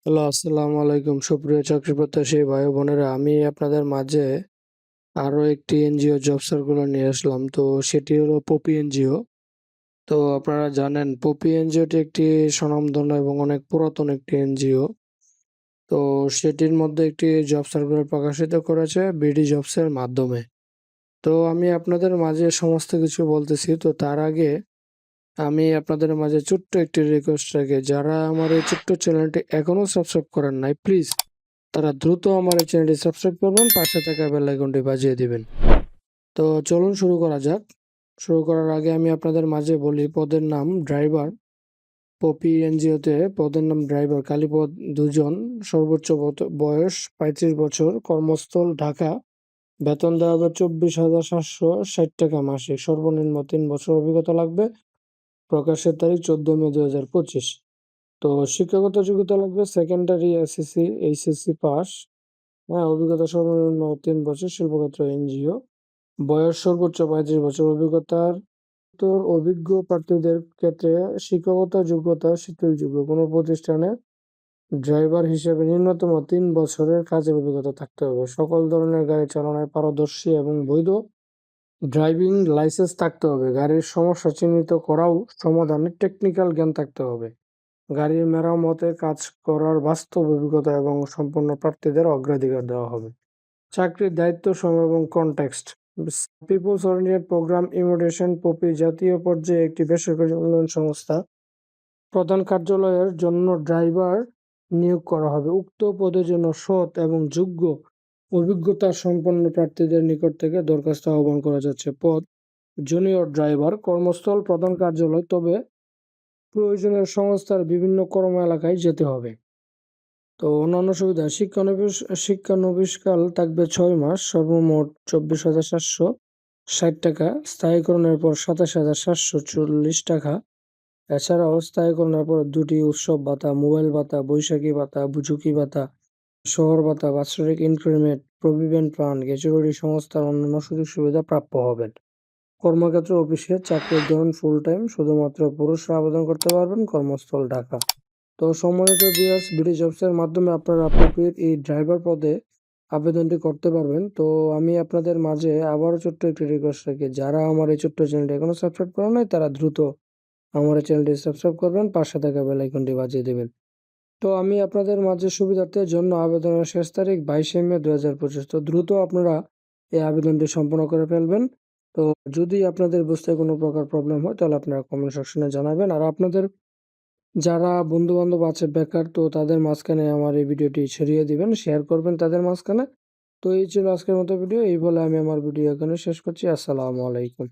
Hello, আসসালামু আলাইকুম সুপ্রিয় চাকরি প্রত্যাশী ভাই ও বোনেরা। আমি আপনাদের মাঝে আরো একটি এনজিও জব সার্কুলার নিয়ে আসলাম। তো সেটি হলো পপি এনজিও। তো আপনারা জানেন পপি এনজিওটি একটি স্বনামধন্য এবং অনেক পুরাতন একটি এনজিও। তো সেটির মধ্যে একটি জব সার্কুলার প্রকাশিত করেছে বিডি জবস এর মাধ্যমে। তো আমি আপনাদের মাঝে সমস্ত কিছু বলতেছি। তো তার আগে আমি আপনাদের মাঝে ছোট্ট একটি রিকোয়েস্ট রাখি, যারা আমার এই ছোট্ট চ্যানেলটি এখনো সাবস্ক্রাইব করেন নাই, প্লিজ তারা দ্রুত আমার এই চ্যানেলটি সাবস্ক্রাইব করবেন, পাশে থাকা বেল আইকনটি বাজিয়ে দিবেন। তো চলুন শুরু করা যাক। শুরু করার আগে আমি আপনাদের মাঝে বলি পদের নাম ড্রাইভার। পপি এনজিওতে পদের নাম ড্রাইভার, খালিপদ ২ জন, সর্বোচ্চ বয়স ৩৫ বছর, কর্মস্থল ঢাকা। বেতন দেওয়া হবে ২৪,৭৬০ টাকা মাসিক, সর্বনিম্ন ৩ বছর অভিজ্ঞতা লাগবে। প্রকাশের তারিখ ১৪ মে ২০২৫। তো শিক্ষাগত যোগ্যতা লাগবে সেকেন্ডারি, এসএসসি, এইচএসসি পাস। হ্যাঁ, অভিজ্ঞতা সর্বনিম্ন ৩ বছর, শিল্পক্ষেত্র এনজিও। বয়স সর্বোচ্চ ৩৫ বছর। অভিজ্ঞ প্রার্থীদের ক্ষেত্রে শিক্ষকতা যোগ্যতা শিথিলযোগ্য। কোনো প্রতিষ্ঠানে ড্রাইভার হিসেবে ন্যূনতম ৩ বছরের কাজের অভিজ্ঞতা থাকতে হবে। সকল ধরনের গাড়ি চালানোয় পারদর্শী এবং বৈধ ড্রাইভিং লাইসেন্স থাকতে হবে। গাড়ির সমস্যা চিহ্নিত করাও সমাধানের টেকনিক্যাল জ্ঞান থাকতে হবে। গাড়ির মেরামতে কাজ করার বাস্তব অভিজ্ঞতা এবং সম্পন্ন প্রার্থীদের অগ্রাধিকার দেওয়া হবে। চাকরির দায়িত্ব, সময় এবং context. Peoples oriented program immigration পপি জাতীয় পর্যায়ে একটি বেসরকারি উন্নয়ন সংস্থা। প্রধান কার্যালয়ের জন্য ড্রাইভার নিয়োগ করা হবে। উক্ত পদের জন্য সৎ এবং যোগ্য অভিজ্ঞতা সম্পন্ন প্রার্থীদের নিকট থেকে দরখাস্ত আহ্বান করা যাচ্ছে। পদ জুনিয়র ড্রাইভার। কর্মস্থল প্রধান কার্যালয়, তবে প্রয়োজনীয় সংস্থার বিভিন্ন কর্ম এলাকায় যেতে হবে। তো অন্যান্য সুবিধা, শিক্ষানবিশকাল থাকবে ৬ মাস, সর্বমোট ২৪,৭৬০ টাকা, স্থায়ীকরণের পর ২৭,৭৪০ টাকা। এছাড়াও স্থায়ীকরণের পর ২টি উৎসব ভাতা, মোবাইল ভাতা, বৈশাখী ভাতা, ঝুঁকি ভাতা, শহর ভাতা, বাৎসরিক ইনক্রিমেন্ট, প্রভিডেন্ট ফান্ড, গ্র্যাচুইটি সংস্থার অন্যান্য সুযোগ সুবিধা প্রাপ্য হবেন। কর্মক্ষেত্র অফিসে, চাকরির ধরন ফুল টাইম, শুধুমাত্র পুরুষরা আবেদন করতে পারবেন, কর্মস্থল ঢাকা। তো সম্মানিত ভিউয়ার্স, বিডি জবস এর মাধ্যমে আপনারা পপির এই ড্রাইভার পদে আবেদনটি করতে পারবেন। তো আমি আপনাদের মাঝে আবারও ছোট্ট একটি রিকোয়েস্ট রাখি, যারা আমার এই ছোট্ট চ্যানেলটি এখনো সাবস্ক্রাইব করেন নাই, তারা দ্রুত আমার এই চ্যানেলটি সাবস্ক্রাইব করবেন, পাশে থাকা বেল আইকনটি বাজিয়ে দেবেন। তো আমি আপনাদের মাঝে সুবিধার্থের জন্য আবেদনের শেষ তারিখ ২২শে মে ২০২৫। তো দ্রুত আপনারা এই আবেদনটি সম্পন্ন করে ফেলবেন। তো যদি আপনাদের বুঝতে কোনো প্রকার প্রবলেম হয়, তাহলে আপনারা কমেন্ট সেকশনে জানাবেন। আর আপনাদের যারা বন্ধু-বান্ধব আছে বেকার, তো তাদের মাঝখানে আমার এই ভিডিওটি ছড়িয়ে দিবেন, শেয়ার করবেন তাদের মাঝখানে। তো এই ছিল আজকের মতো ভিডিও। এই বলে আমি আমার ভিডিও এখানে শেষ করছি। আসসালামু আলাইকুম।